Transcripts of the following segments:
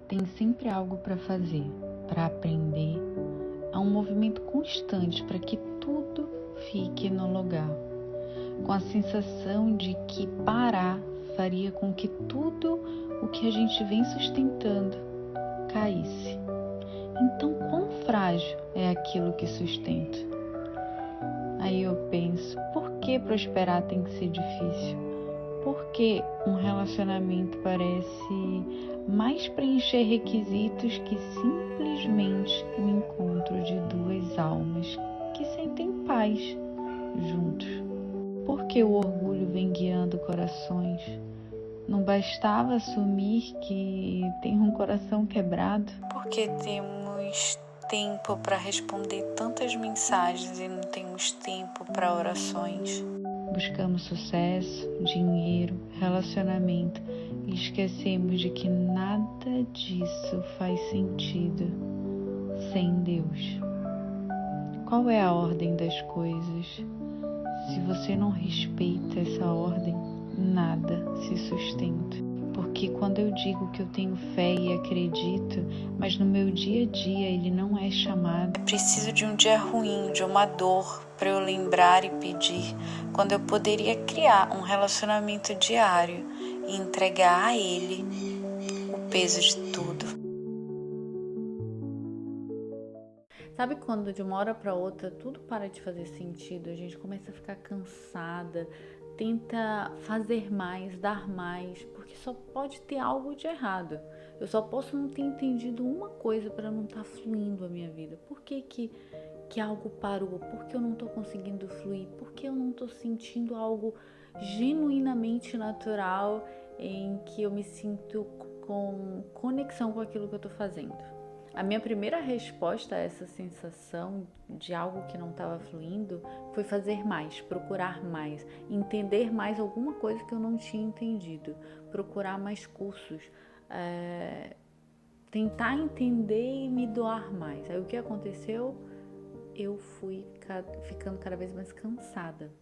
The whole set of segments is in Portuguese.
Tem sempre algo para fazer, para aprender. Há um movimento constante para que tudo fique no lugar, com a sensação de que parar faria com que tudo o que a gente vem sustentando caísse. Então, quão frágil é aquilo que sustenta? Aí eu penso, por que prosperar tem que ser difícil? Por que um relacionamento parece mais preencher requisitos que simplesmente o encontro de duas almas que sentem paz juntos? Por que o orgulho vem guiando corações? Não bastava assumir que tem um coração quebrado? Por que temos tempo para responder tantas mensagens e não temos tempo para orações? Buscamos sucesso, dinheiro, relacionamento e esquecemos de que nada disso faz sentido sem Deus. Qual é a ordem das coisas? Se você não respeita essa ordem, nada se sustenta. Porque quando eu digo que eu tenho fé e acredito, mas no meu dia a dia ele não é chamado. É preciso de um dia ruim, de uma dor, para eu lembrar e pedir, quando eu poderia criar um relacionamento diário e entregar a ele o peso de tudo. Sabe quando de uma hora para outra tudo para de fazer sentido, a gente começa a ficar cansada, tenta fazer mais, dar mais, porque só pode ter algo de errado. Eu só posso não ter entendido uma coisa para não estar fluindo a minha vida. Por que algo parou? Por que eu não estou conseguindo fluir? Por que eu não estou sentindo algo genuinamente natural em que eu me sinto com conexão com aquilo que eu estou fazendo? A minha primeira resposta a essa sensação de algo que não estava fluindo foi fazer mais, procurar mais, entender mais alguma coisa que eu não tinha entendido, procurar mais cursos, tentar entender e me doar mais. Aí o que aconteceu? Eu fui ficando cada vez mais cansada.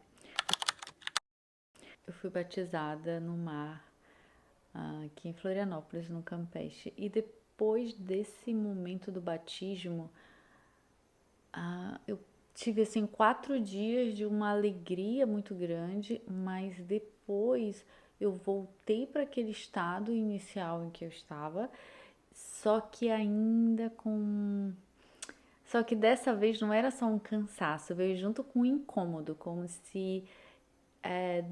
Eu fui batizada no mar, aqui em Florianópolis, no Campeche, e depois desse momento do batismo, eu tive assim 4 dias de uma alegria muito grande, mas depois eu voltei para aquele estado inicial em que eu estava, só que ainda com... Só que dessa vez não era só um cansaço, veio junto com um incômodo, como se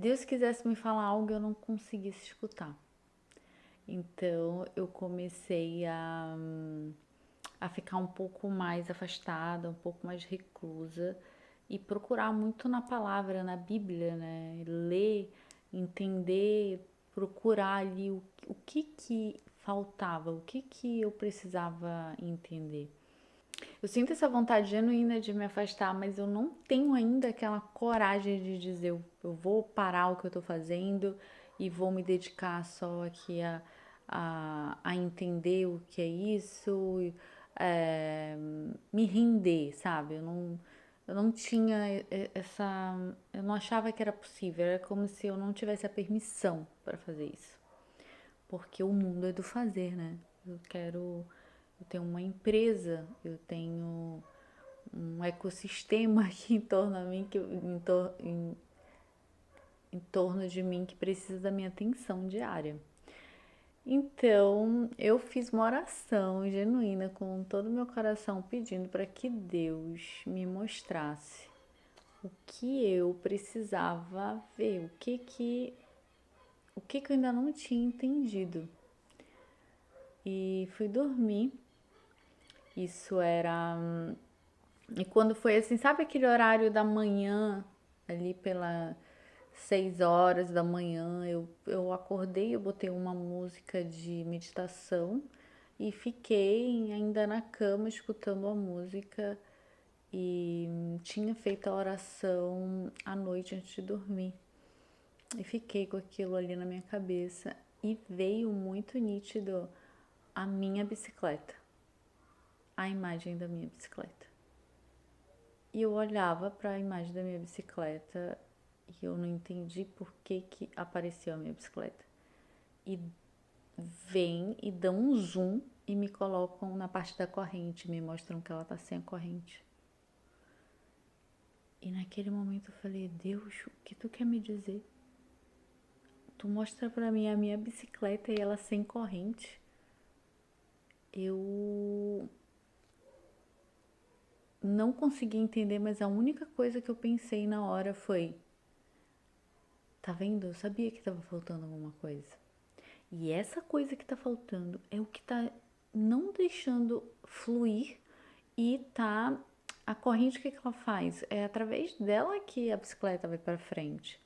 Deus quisesse me falar algo e eu não conseguisse escutar. Então eu comecei a ficar um pouco mais afastada, um pouco mais reclusa e procurar muito na palavra, na Bíblia, né? Ler, entender, procurar ali o que faltava, o que eu precisava entender. Eu sinto essa vontade genuína de me afastar, mas eu não tenho ainda aquela coragem de dizer eu vou parar o que eu tô fazendo e vou me dedicar só aqui a entender o que é isso, me render, sabe? Eu não tinha essa... Eu não achava que era possível, era como se eu não tivesse a permissão para fazer isso. Porque o mundo é do fazer, né? Eu tenho uma empresa, eu tenho um ecossistema aqui em torno a mim, em torno de mim que precisa da minha atenção diária. Então, eu fiz uma oração genuína com todo o meu coração pedindo para que Deus me mostrasse o que eu precisava ver, o que eu ainda não tinha entendido. E fui dormir. Isso era... E quando foi assim, sabe aquele horário da manhã, ali pelas 6 horas da manhã, eu acordei, eu botei uma música de meditação e fiquei ainda na cama escutando a música e tinha feito a oração à noite antes de dormir. E fiquei com aquilo ali na minha cabeça e veio muito nítido a minha bicicleta, a imagem da minha bicicleta. E eu olhava para a imagem da minha bicicleta e eu não entendi por que apareceu a minha bicicleta. E vem e dá um zoom e me colocam na parte da corrente, me mostram que ela tá sem a corrente. E naquele momento eu falei, Deus, o que tu quer me dizer? Tu mostra pra mim a minha bicicleta e ela sem corrente. Eu não consegui entender, mas a única coisa que eu pensei na hora foi, tá vendo? Eu sabia que tava faltando alguma coisa. E essa coisa que tá faltando é o que tá não deixando fluir e tá... A corrente, o que ela faz? É através dela que a bicicleta vai para frente.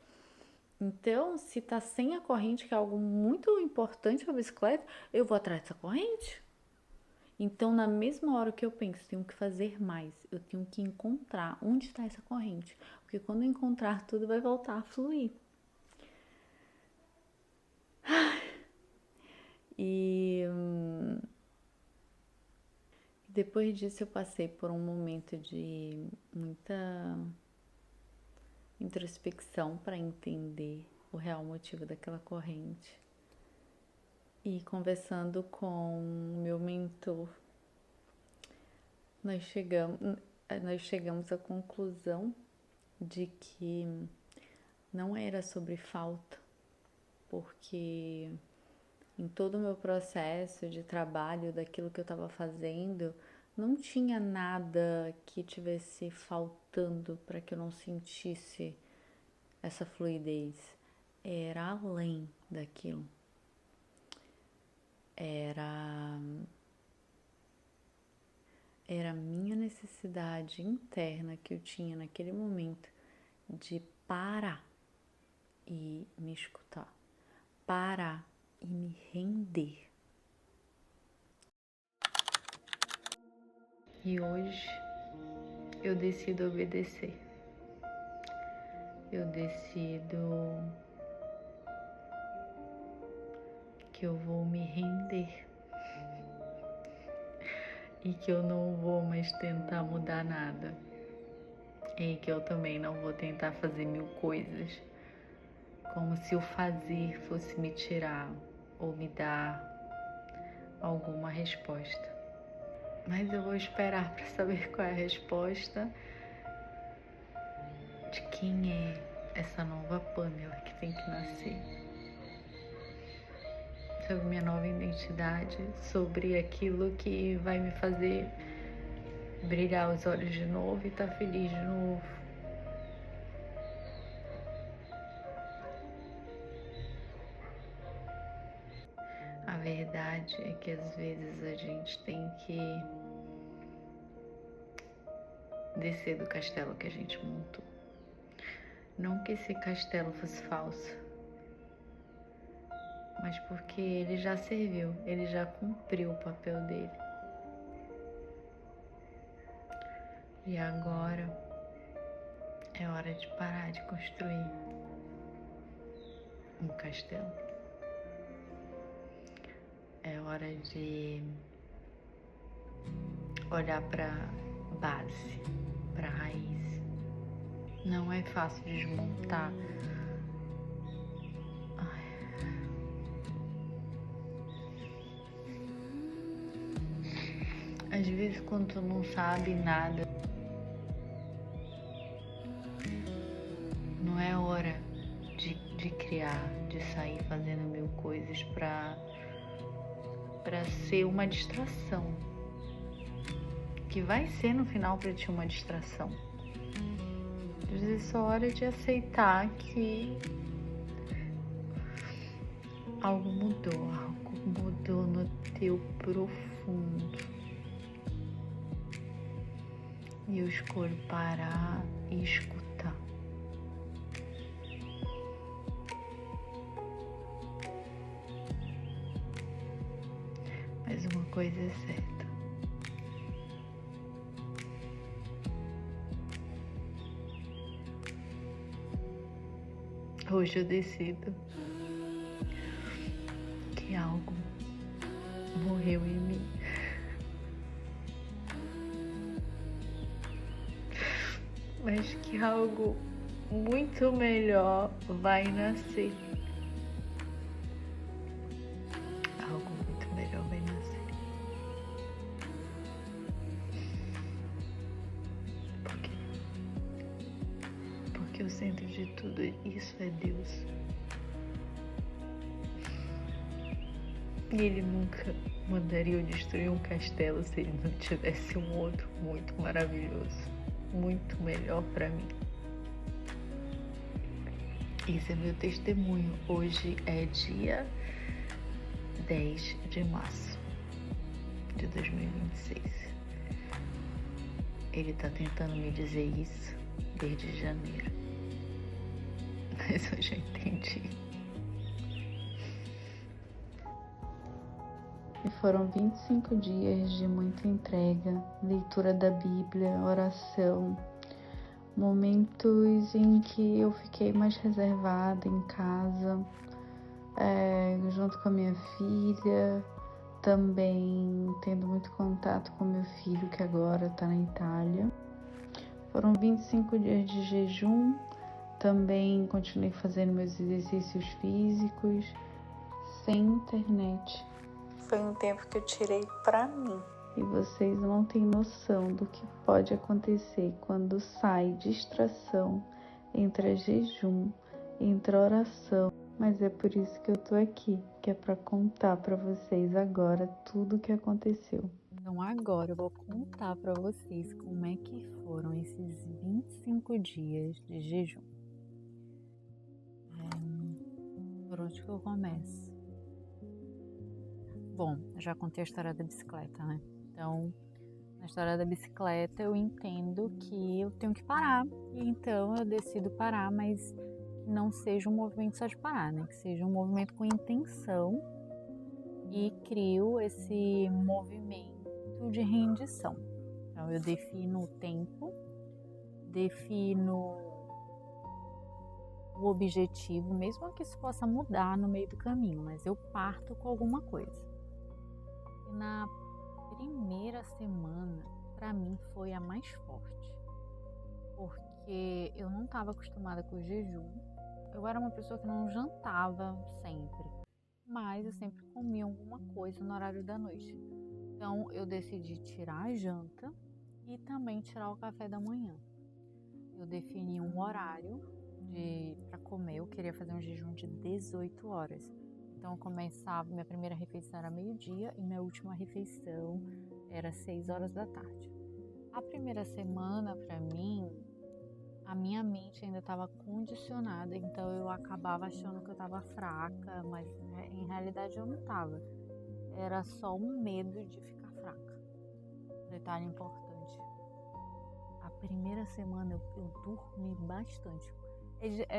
Então, se tá sem a corrente, que é algo muito importante para a bicicleta, eu vou atrás dessa corrente. Então, na mesma hora que eu penso, tenho que fazer mais, eu tenho que encontrar onde está essa corrente. Porque quando eu encontrar, tudo vai voltar a fluir. E depois disso eu passei por um momento de muita introspecção para entender o real motivo daquela corrente. E conversando com o meu mentor, nós chegamos à conclusão de que não era sobre falta, porque em todo o meu processo de trabalho, daquilo que eu estava fazendo, não tinha nada que tivesse faltando para que eu não sentisse essa fluidez. Era além daquilo. Era a minha necessidade interna que eu tinha naquele momento de parar e me escutar, parar e me render. E hoje eu decido obedecer. Eu decido que eu vou me render e que eu não vou mais tentar mudar nada e que eu também não vou tentar fazer mil coisas como se o fazer fosse me tirar ou me dar alguma resposta. Mas eu vou esperar para saber qual é a resposta de quem é essa nova Pamela que tem que nascer. Sobre minha nova identidade, sobre aquilo que vai me fazer brilhar os olhos de novo e estar feliz de novo. A verdade é que às vezes a gente tem que descer do castelo que a gente montou. Não que esse castelo fosse falso, mas porque ele já serviu, ele já cumpriu o papel dele. E agora é hora de parar de construir um castelo. É hora de olhar para a base, para a raiz. Não é fácil desmontar. Às vezes quando tu não sabe nada, não é hora de criar, de sair fazendo mil coisas para ser uma distração. Que vai ser no final para ti uma distração. Às vezes é só hora de aceitar que algo mudou no teu profundo. E eu escolho parar e escutar. Mas uma coisa é certa. Hoje eu decido que algo morreu em mim. Mas que algo muito melhor vai nascer. Algo muito melhor vai nascer. que o centro de tudo isso é Deus. E Ele nunca mandaria eu destruir um castelo se Ele não tivesse um outro muito maravilhoso, muito melhor para mim. Esse é meu testemunho. Hoje é dia 10 de março de 2026. Ele tá tentando me dizer isso desde janeiro, mas eu já entendi. E foram 25 dias de muita entrega, leitura da Bíblia, oração, momentos em que eu fiquei mais reservada em casa, junto com a minha filha, também tendo muito contato com meu filho, que agora está na Itália. Foram 25 dias de jejum, também continuei fazendo meus exercícios físicos, sem internet. Foi um tempo que eu tirei para mim. E vocês não têm noção do que pode acontecer quando sai distração, entra jejum, entra oração. Mas é por isso que eu tô aqui, que é para contar para vocês agora tudo o que aconteceu. Então agora eu vou contar para vocês como é que foram esses 25 dias de jejum. Por onde que eu começo? Bom, eu já contei a história da bicicleta, né? Então, na história da bicicleta eu entendo que eu tenho que parar. E então eu decido parar, mas que não seja um movimento só de parar, né? Que seja um movimento com intenção e crio esse movimento de rendição. Então eu defino o tempo, defino o objetivo, mesmo que isso possa mudar no meio do caminho, mas eu parto com alguma coisa. E na primeira semana, para mim, foi a mais forte, porque eu não estava acostumada com o jejum. Eu era uma pessoa que não jantava sempre, mas eu sempre comia alguma coisa no horário da noite. Então eu decidi tirar a janta e também tirar o café da manhã. Eu defini um horário para comer. Eu queria fazer um jejum de 18 horas. Então eu começava, minha primeira refeição era meio-dia e minha última refeição era 6 horas da tarde. A primeira semana, para mim, a minha mente ainda estava condicionada, então eu acabava achando que eu estava fraca, mas em realidade eu não estava. Era só um medo de ficar fraca. Detalhe importante. A primeira semana eu dormi bastante.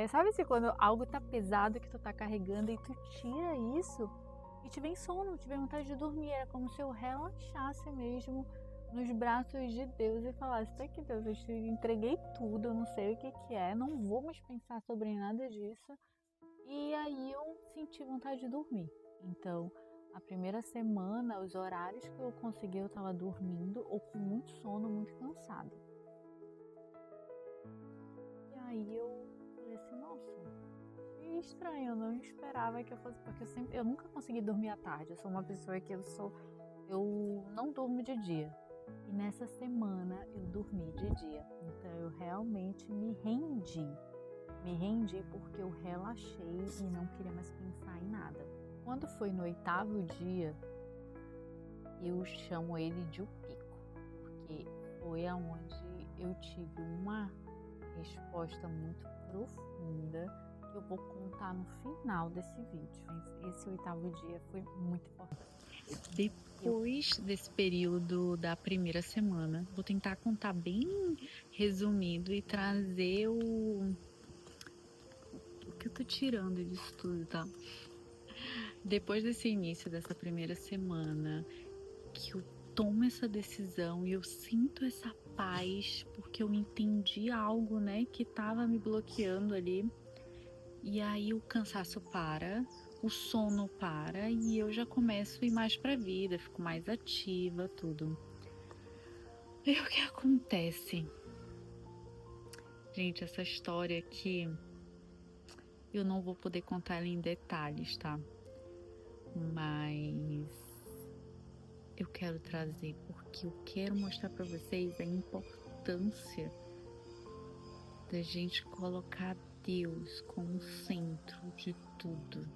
Sabe assim, quando algo tá pesado que tu tá carregando e tu tira isso e te vem sono, te vem vontade de dormir. Era como se eu relaxasse mesmo nos braços de Deus e falasse: tá aqui, Deus, eu te entreguei tudo, eu não sei o que que é, não vou mais pensar sobre nada disso. E aí eu senti vontade de dormir. Então, a primeira semana, os horários que eu consegui, eu tava dormindo ou com muito sono, muito cansada. E aí eu falei assim, nossa, que estranho, eu não esperava que eu fosse, porque eu nunca consegui dormir à tarde. Eu sou uma pessoa que eu não durmo de dia. E nessa semana eu dormi de dia. Então eu realmente me rendi. Me rendi porque eu relaxei e não queria mais pensar em nada. Quando foi no 8º dia, eu chamo ele de o pico, porque foi aonde eu tive uma resposta muito profunda que eu vou contar no final desse vídeo. Mas esse 8º dia foi muito importante. Depois desse período da primeira semana, vou tentar contar bem resumido e trazer o que eu tô tirando disso tudo, tá? Depois desse início dessa primeira semana, que eu tomo essa decisão e eu sinto essa paz, porque eu entendi algo, né, que tava me bloqueando ali. E aí o cansaço para, o sono para e eu já começo a ir mais pra vida, fico mais ativa, tudo. E o que acontece? Gente, essa história aqui, eu não vou poder contar ela em detalhes, tá? Mas eu quero trazer porque eu quero mostrar para vocês a importância da gente colocar Deus como centro de tudo,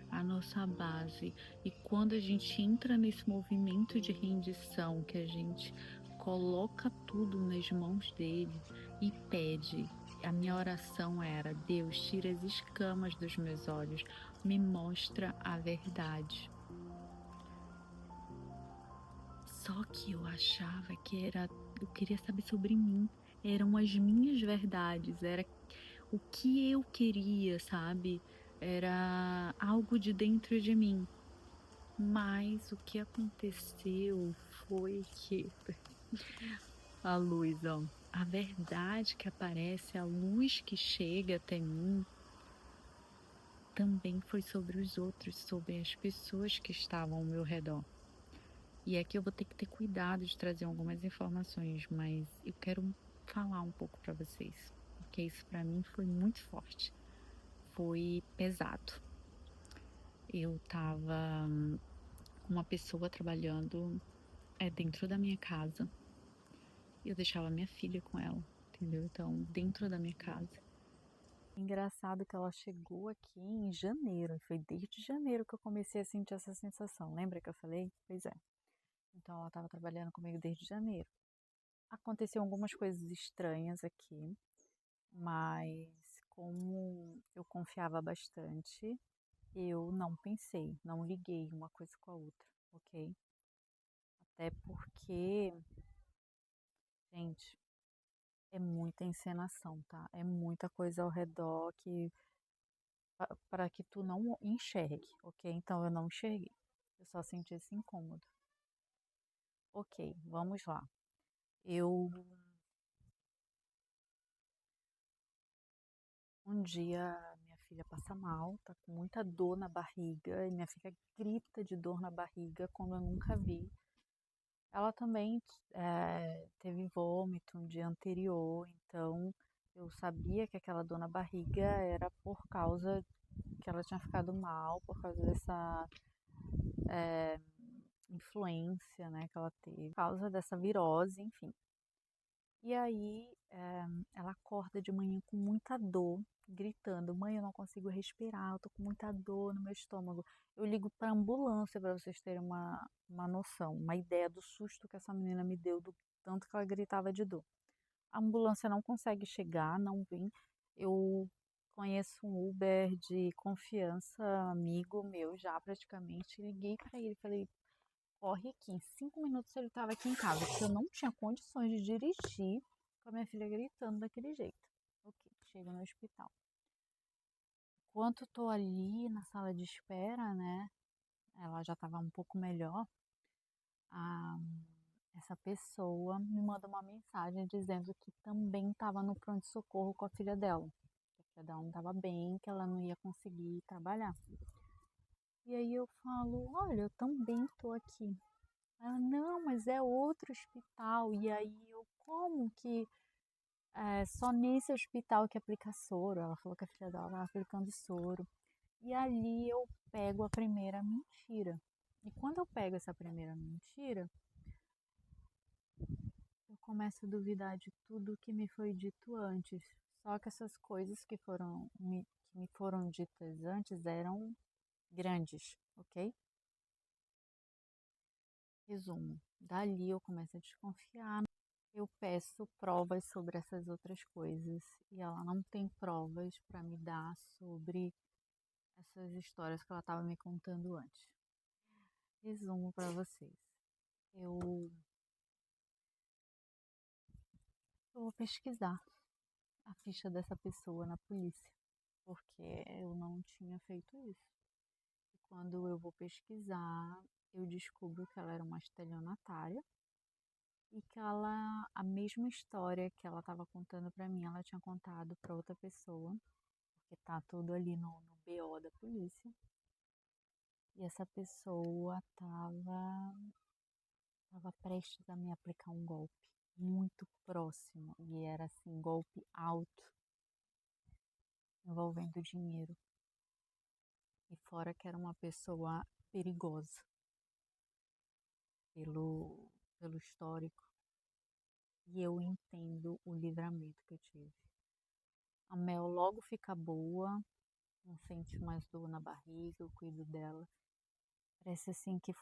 a nossa base. E quando a gente entra nesse movimento de rendição, que a gente coloca tudo nas mãos dele e pede. A minha oração era: Deus, tira as escamas dos meus olhos, me mostra a verdade. Só que eu achava que eu queria saber sobre mim, eram as minhas verdades, era o que eu queria, sabe? Era algo de dentro de mim. Mas o que aconteceu foi que a luz, ó, a verdade que aparece, a luz que chega até mim, também foi sobre os outros, sobre as pessoas que estavam ao meu redor. E aqui eu vou ter que ter cuidado de trazer algumas informações, mas eu quero falar um pouco para vocês, porque isso para mim foi muito forte, foi pesado. Eu tava com uma pessoa trabalhando dentro da minha casa. Eu deixava minha filha com ela, entendeu? Então, dentro da minha casa. Engraçado que ela chegou aqui em janeiro, e foi desde janeiro que eu comecei a sentir essa sensação. Lembra que eu falei? Pois é. Então, ela estava trabalhando comigo desde janeiro. Aconteceu algumas coisas estranhas aqui, mas como eu confiava bastante, eu não pensei, não liguei uma coisa com a outra, ok? Até porque, gente, é muita encenação, tá? É muita coisa ao redor que para que tu não enxergue, ok? Então eu não enxerguei. Eu só senti esse incômodo. Ok, vamos lá. Eu Um dia minha filha passa mal, tá com muita dor na barriga, e minha filha grita de dor na barriga como eu nunca vi. Ela também teve vômito um dia anterior, então eu sabia que aquela dor na barriga era por causa que ela tinha ficado mal, por causa dessa influência, né, que ela teve, por causa dessa virose, enfim. E aí, ela acorda de manhã com muita dor, gritando: Mãe, eu não consigo respirar, eu tô com muita dor no meu estômago. Eu ligo para ambulância para vocês terem uma noção, uma ideia do susto que essa menina me deu, do tanto que ela gritava de dor. A ambulância não consegue chegar, não vem. Eu conheço um Uber de confiança, amigo meu já praticamente. Liguei para ele, falei: corre aqui. Em 5 minutos ele estava aqui em casa, porque eu não tinha condições de dirigir com a minha filha gritando daquele jeito. Ok, chego no hospital. Enquanto estou ali na sala de espera, né? Ela já estava um pouco melhor. A, essa pessoa me manda uma mensagem dizendo que também estava no pronto-socorro com a filha dela. Que a filha dela não estava bem, que ela não ia conseguir trabalhar. E aí eu falo: olha, eu também estou aqui. Ela, não, mas é outro hospital. E aí eu, como que é só nesse hospital que aplica soro? Ela falou que a filha dela estava aplicando soro. E ali eu pego a primeira mentira. E quando eu pego essa primeira mentira, eu começo a duvidar de tudo que me foi dito antes. Só que essas coisas que me foram ditas antes eram grandes, ok? Resumo. Dali eu começo a desconfiar. Eu peço provas sobre essas outras coisas e ela não tem provas para me dar sobre essas histórias que ela estava me contando antes. Resumo para vocês. Eu, eu vou pesquisar a ficha dessa pessoa na polícia, porque eu não tinha feito isso. E quando eu vou pesquisar, eu descubro que ela era uma estelionatária e que a mesma história que ela estava contando para mim, ela tinha contado para outra pessoa, porque tá tudo ali no BO da polícia. E essa pessoa tava prestes a me aplicar um golpe muito próximo e era assim, golpe alto, envolvendo dinheiro. E fora que era uma pessoa perigosa pelo histórico. E eu entendo o livramento que eu tive. A Mel logo fica boa, não sente mais dor na barriga, eu cuido dela. Parece assim que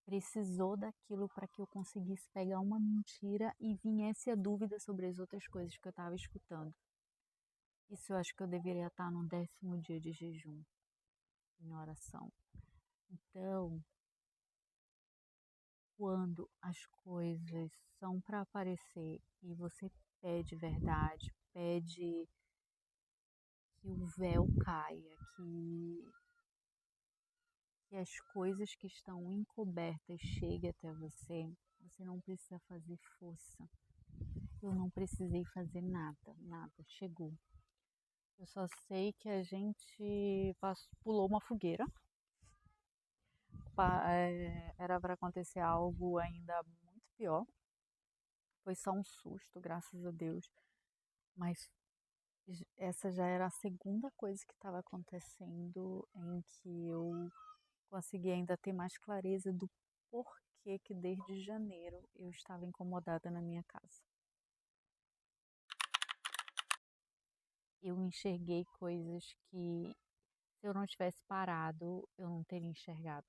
precisou daquilo para que eu conseguisse pegar uma mentira e viesse a dúvida sobre as outras coisas que eu estava escutando. Isso eu acho que eu deveria estar no 10º dia de jejum, em oração. Então, quando as coisas são para aparecer e você pede verdade, pede que o véu caia, que as coisas que estão encobertas cheguem até você, você não precisa fazer força. Eu não precisei fazer nada, chegou. Eu só sei que a gente pulou uma fogueira. Era para acontecer algo ainda muito pior. Foi só um susto, graças a Deus. Mas essa já era a segunda coisa que estava acontecendo em que eu consegui ainda ter mais clareza do porquê que desde janeiro eu estava incomodada na minha casa. Eu enxerguei coisas que, se eu não tivesse parado, eu não teria enxergado.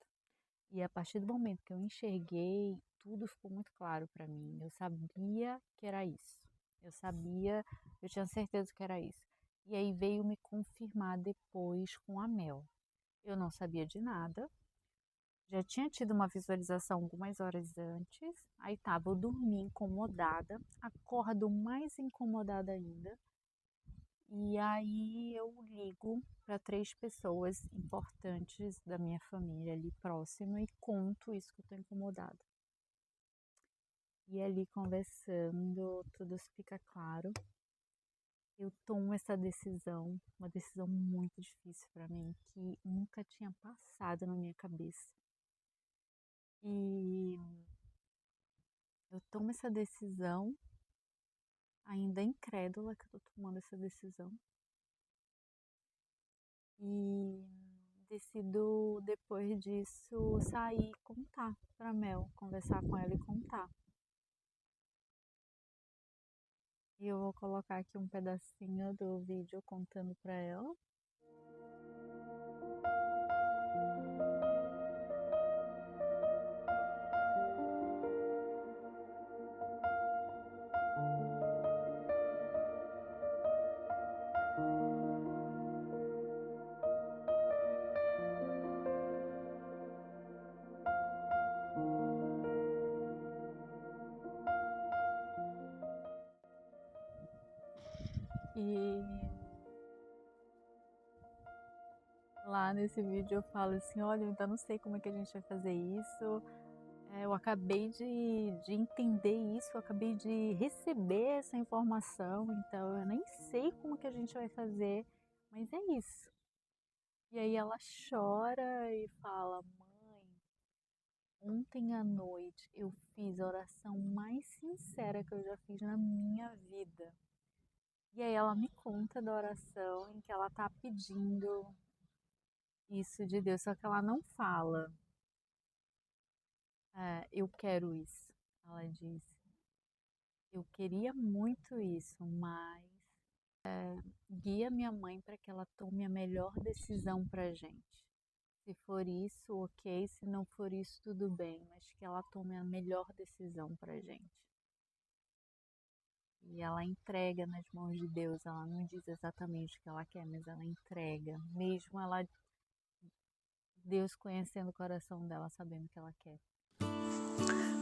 E a partir do momento que eu enxerguei, tudo ficou muito claro para mim. Eu sabia que era isso. Eu tinha certeza que era isso. E aí veio me confirmar depois com a Mel. Eu não sabia de nada. Já tinha tido uma visualização algumas horas antes. Aí eu dormi incomodada, acordo mais incomodada ainda. E aí eu ligo para 3 pessoas importantes da minha família ali próxima e conto isso que eu tô incomodada. E ali conversando, tudo fica claro. Eu tomo essa decisão, uma decisão muito difícil para mim, que nunca tinha passado na minha cabeça. E eu tomo essa decisão, ainda incrédula que eu tô tomando essa decisão. E decido, depois disso, sair e contar pra Mel, conversar com ela e contar. E eu vou colocar aqui um pedacinho do vídeo contando pra ela. E lá nesse vídeo eu falo assim, olha, eu ainda não sei como é que a gente vai fazer isso. Eu acabei de entender isso, eu acabei de receber essa informação, então eu nem sei como que a gente vai fazer, mas é isso. E aí ela chora e fala, mãe, ontem à noite eu fiz a oração mais sincera que eu já fiz na minha vida. E aí ela me conta da oração em que ela tá pedindo isso de Deus, só que ela não fala, eu quero isso. Ela diz, eu queria muito isso, mas guia minha mãe para que ela tome a melhor decisão pra gente. Se for isso, ok. Se não for isso, tudo bem. Mas que ela tome a melhor decisão pra gente. E ela entrega nas mãos de Deus. Ela não diz exatamente o que ela quer, mas ela entrega. Mesmo Deus conhecendo o coração dela, sabendo o que ela quer.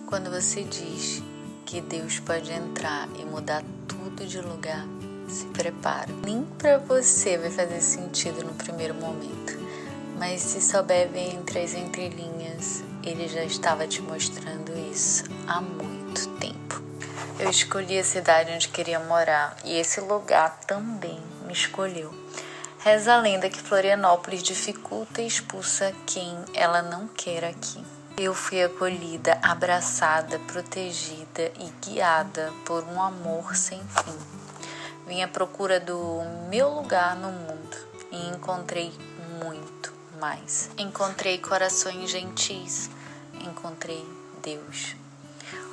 Quando você diz que Deus pode entrar e mudar tudo de lugar, se prepara. Nem pra você vai fazer sentido no primeiro momento. Mas se souber ver entre as entrelinhas, ele já estava te mostrando isso há muito tempo. Eu escolhi a cidade onde queria morar e esse lugar também me escolheu. Reza a lenda que Florianópolis dificulta e expulsa quem ela não quer aqui. Eu fui acolhida, abraçada, protegida e guiada por um amor sem fim. Vim à procura do meu lugar no mundo e encontrei muito mais. Encontrei corações gentis, encontrei Deus.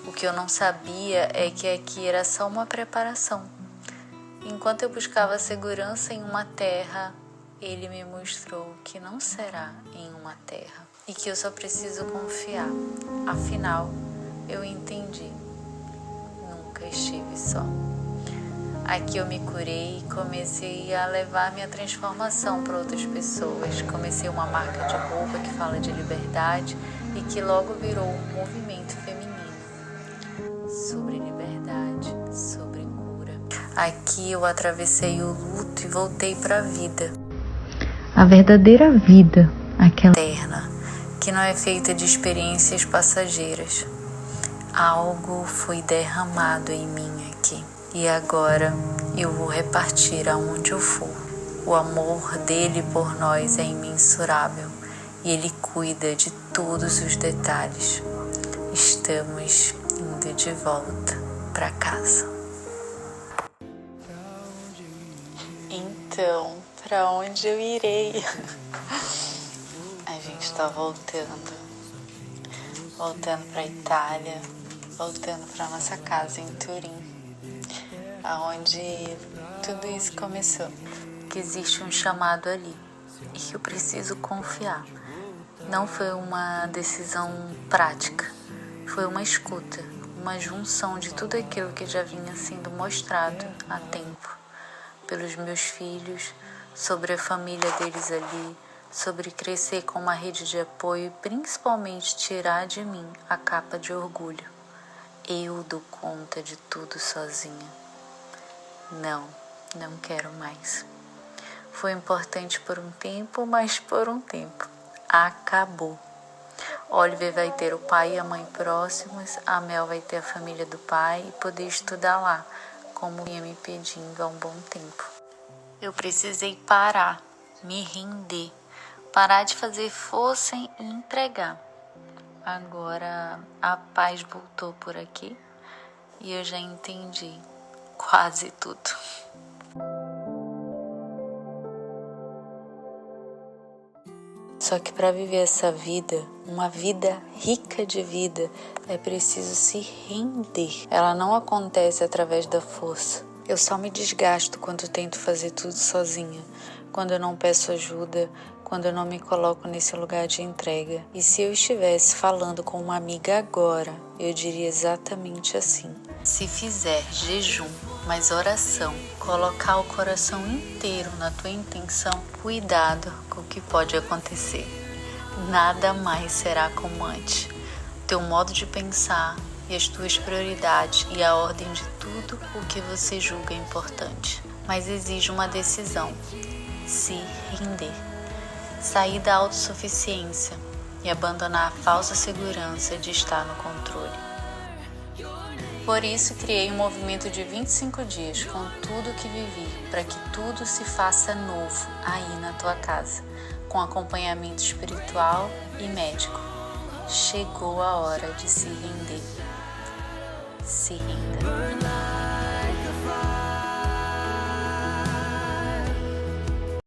O que eu não sabia é que aqui era só uma preparação. Enquanto eu buscava segurança em uma terra, Ele me mostrou que não será em uma terra e que eu só preciso confiar. Afinal, eu entendi. Nunca estive só. Aqui eu me curei e comecei a levar minha transformação para outras pessoas. Comecei uma marca de roupa que fala de liberdade e que logo virou um movimento feminino sobre liberdade, sobre cura. Aqui eu atravessei o luto e voltei para a vida. A verdadeira vida, aquela eterna, que não é feita de experiências passageiras. Algo foi derramado em mim aqui. E agora eu vou repartir aonde eu for. O amor dele por nós é imensurável e ele cuida de todos os detalhes. Estamos indo de volta para casa. Então, para onde eu irei? A gente está voltando para a Itália, voltando para nossa casa em Turim, aonde tudo isso começou. Que existe um chamado ali e que eu preciso confiar. Não foi uma decisão prática, foi uma escuta, uma junção de tudo aquilo que já vinha sendo mostrado há tempo pelos meus filhos, sobre a família deles ali, sobre crescer com uma rede de apoio e principalmente tirar de mim a capa de orgulho. Eu dou conta de tudo sozinha. Não quero mais. Foi importante por um tempo, mas por um tempo acabou. Oliver vai ter o pai e a mãe próximos, a Mel vai ter a família do pai e poder estudar lá, como vinha me pedindo há um bom tempo. Eu precisei parar, me render, parar de fazer força e entregar. Agora a paz voltou por aqui e eu já entendi quase tudo. Só que para viver essa vida, uma vida rica de vida, é preciso se render. Ela não acontece através da força. Eu só me desgasto quando tento fazer tudo sozinha, quando eu não peço ajuda, quando eu não me coloco nesse lugar de entrega. E se eu estivesse falando com uma amiga agora, eu diria exatamente assim: se fizer jejum, mais oração, colocar o coração inteiro na tua intenção, cuidado com o que pode acontecer. Nada mais será como antes. Teu modo de pensar e as tuas prioridades e a ordem de tudo o que você julga importante. Mas exige uma decisão: se render. Sair da autossuficiência e abandonar a falsa segurança de estar no controle. Por isso, criei um movimento de 25 dias com tudo que vivi, para que tudo se faça novo aí na tua casa, com acompanhamento espiritual e médico. Chegou a hora de se render. Se renda.